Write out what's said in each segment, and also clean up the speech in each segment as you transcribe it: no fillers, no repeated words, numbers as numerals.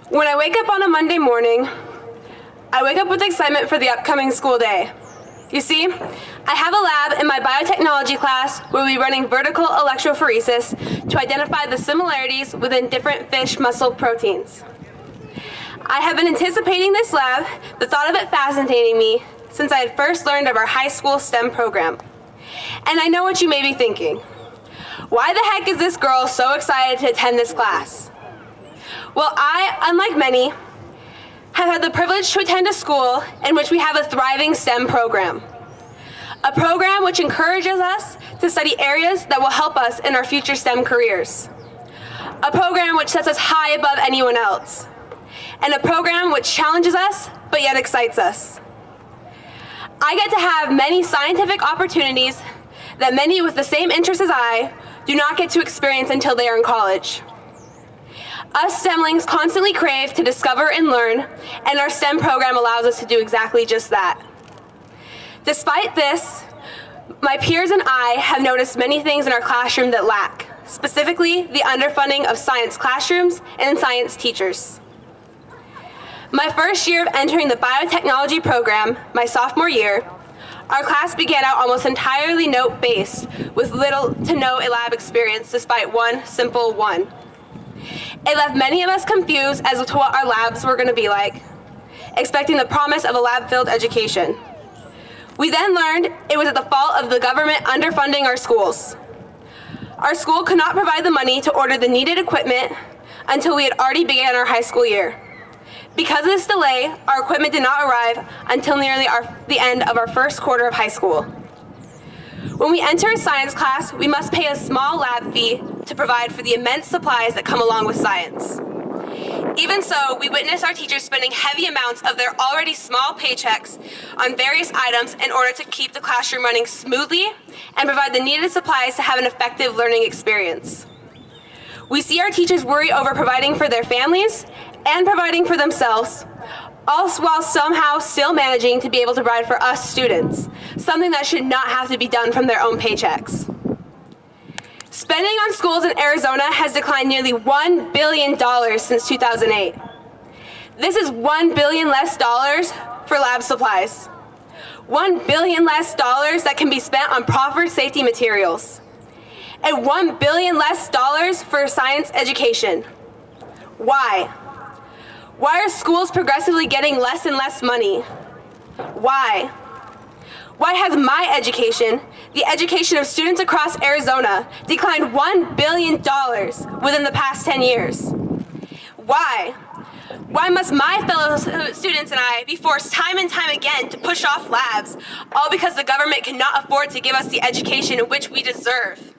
When I wake up on a Monday morning, I wake up with excitement for the upcoming school day. You see, I have a lab in my biotechnology class where we'll be running vertical electrophoresis to identify the similarities within different fish muscle proteins. I have been anticipating this lab, the thought of it fascinating me, since I had first learned of our high school STEM program. And I know what you may be thinking. Why the heck is this girl so excited to attend this class? Well, I, unlike many, have had the privilege to attend a school in which we have a thriving STEM program. A program which encourages us to study areas that will help us in our future STEM careers. A program which sets us high above anyone else. And a program which challenges us, but yet excites us. I get to have many scientific opportunities that many with the same interests as I do not get to experience until they are in college. Us STEMlings constantly crave to discover and learn, and our STEM program allows us to do exactly just that. Despite this, my peers and I have noticed many things in our classroom that lack, specifically the underfunding of science classrooms and science teachers. My first year of entering the biotechnology program, my sophomore year, our class began out almost entirely note-based with little to no lab experience despite one simple one. It left many of us confused as to what our labs were going to be like, expecting the promise of a lab-filled education. We then learned it was at the fault of the government underfunding our schools. Our school could not provide the money to order the needed equipment until we had already began our high school year. Because of this delay, our equipment did not arrive until nearly the end of our first quarter of high school. When we enter a science class, we must pay a small lab fee to provide for the immense supplies that come along with science. Even so, we witness our teachers spending heavy amounts of their already small paychecks on various items in order to keep the classroom running smoothly and provide the needed supplies to have an effective learning experience. We see our teachers worry over providing for their families and providing for themselves, all while somehow still managing to be able to provide for us students, something that should not have to be done from their own paychecks. Spending on schools in Arizona has declined nearly $1 billion since 2008. This is $1 billion less dollars for lab supplies. $1 billion less dollars that can be spent on proper safety materials. And $1 billion less dollars for science education. Why? Why are schools progressively getting less and less money? Why? Why has my education, the education of students across Arizona, declined $1 billion within the past 10 years? Why? Why must my fellow students and I be forced time and time again to push off labs, all because the government cannot afford to give us the education in which we deserve?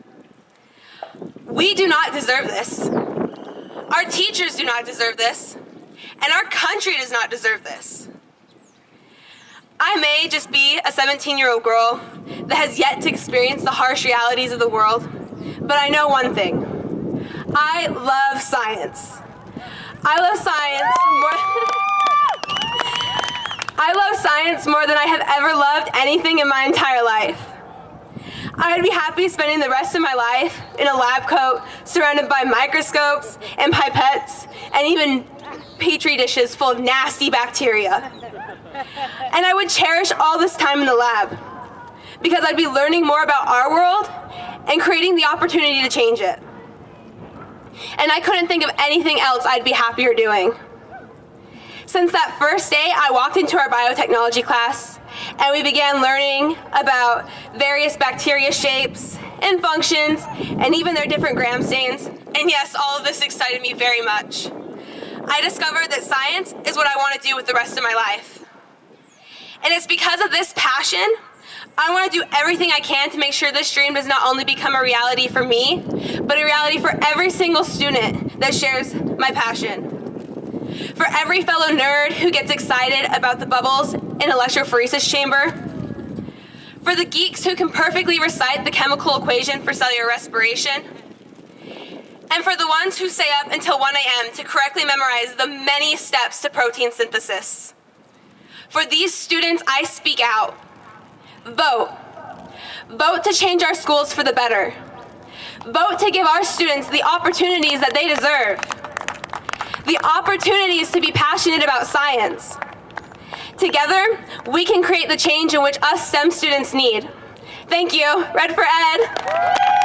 We do not deserve this. Our teachers do not deserve this. And our country does not deserve this. I may just be a 17-year-old girl that has yet to experience the harsh realities of the world, but I know one thing. I love science. I love science more than I have ever loved anything in my entire life. I would be happy spending the rest of my life in a lab coat surrounded by microscopes and pipettes and even petri dishes full of nasty bacteria. And I would cherish all this time in the lab because I'd be learning more about our world and creating the opportunity to change it. And I couldn't think of anything else I'd be happier doing. Since that first day, I walked into our biotechnology class and we began learning about various bacteria shapes and functions and even their different gram stains. And yes, all of this excited me very much. I discovered that science is what I want to do with the rest of my life. And it's because of this passion, I want to do everything I can to make sure this dream does not only become a reality for me, but a reality for every single student that shares my passion. For every fellow nerd who gets excited about the bubbles in an electrophoresis chamber. For the geeks who can perfectly recite the chemical equation for cellular respiration. And for the ones who stay up until 1 a.m. to correctly memorize the many steps to protein synthesis. For these students, I speak out. Vote. Vote to change our schools for the better. Vote to give our students the opportunities that they deserve. the opportunities to be passionate about science. Together, we can create the change in which us STEM students need. Thank you. Red for Ed.